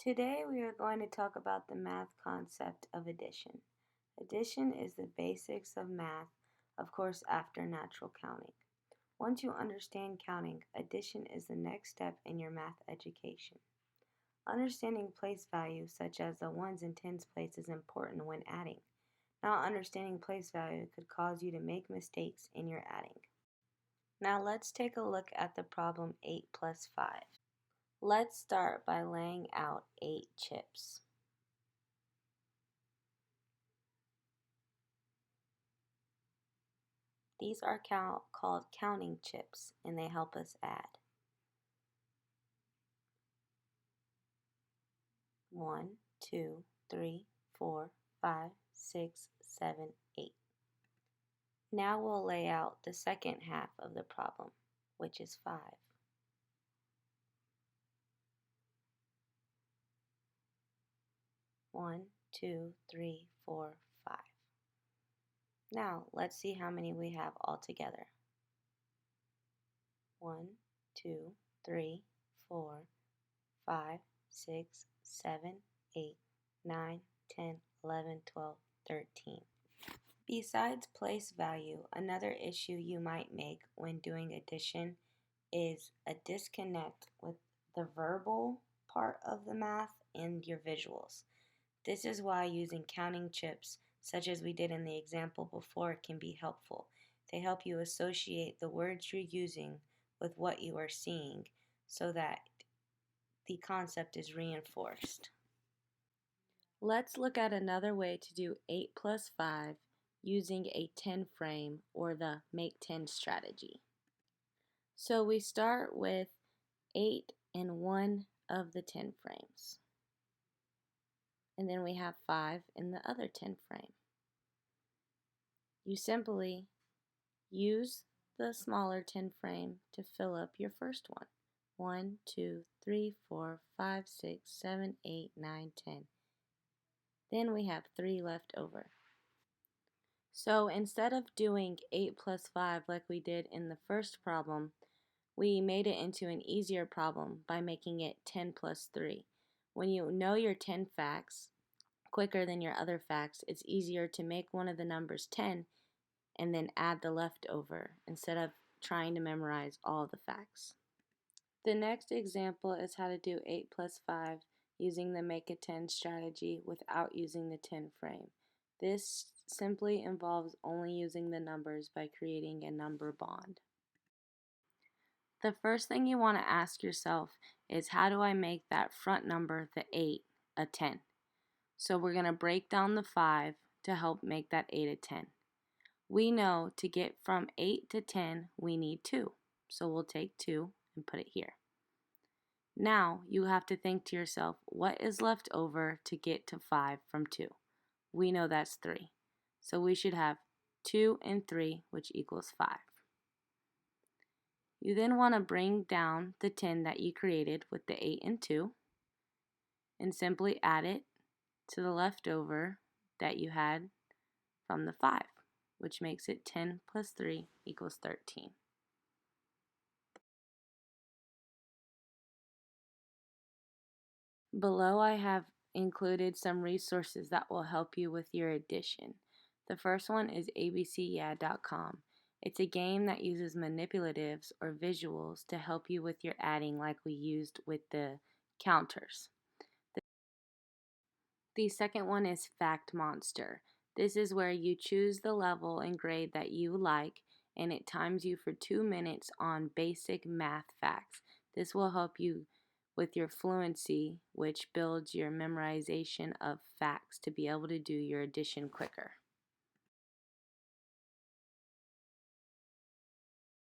Today we are going to talk about the math concept of addition. Addition is the basics of math, of course after natural counting. Once you understand counting, addition is the next step in your math education. Understanding place values such as the ones and tens place is important when adding. Not understanding place value could cause you to make mistakes in your adding. Now let's take a look at the problem 8 plus 5. Let's start by laying out 8 chips. These are called counting chips, and they help us add. 1, 2, 3, 4, 5, 6, 7, 8. Now we'll lay out the second half of the problem, which is 5. 1, 2, 3, 4, 5. Now let's see how many we have all together. 1, 2, 3, 4, 5, 6, 7, 8, 9, 10, 11, 12, 13. Besides place value, another issue you might make when doing addition is a disconnect with the verbal part of the math and your visuals. This is why using counting chips, such as we did in the example before, can be helpful. They help you associate the words you're using with what you are seeing so that the concept is reinforced. Let's look at another way to do 8 plus 5 using a 10 frame or the make 10 strategy. So we start with 8 in one of the 10 frames. And then we have 5 in the other 10 frame. You simply use the smaller 10 frame to fill up your first one. 1, 2, 3, 4, 5, 6, 7, 8, 9, 10. Then we have 3 left over. So instead of doing 8 plus 5 like we did in the first problem, we made it into an easier problem by making it 10 plus 3. When you know your 10 facts quicker than your other facts, it's easier to make one of the numbers 10 and then add the leftover instead of trying to memorize all the facts. The next example is how to do 8 plus 5 using the make a 10 strategy without using the 10 frame. This simply involves only using the numbers by creating a number bond. The first thing you want to ask yourself is, how do I make that front number, the 8, a 10? So we're going to break down the 5 to help make that 8 a 10. We know to get from 8 to 10 we need 2. So we'll take 2 and put it here. Now you have to think to yourself, what is left over to get to 5 from 2? We know that's 3. So we should have 2 and 3, which equals 5. You then want to bring down the 10 that you created with the 8 and 2 and simply add it to the leftover that you had from the 5, which makes it 10 plus 3 equals 13. Below I have included some resources that will help you with your addition. The first one is abcyeah.com. It's a game that uses manipulatives or visuals to help you with your adding like we used with the counters. The second one is Fact Monster. This is where you choose the level and grade that you like, and it times you for 2 minutes on basic math facts. This will help you with your fluency, which builds your memorization of facts to be able to do your addition quicker.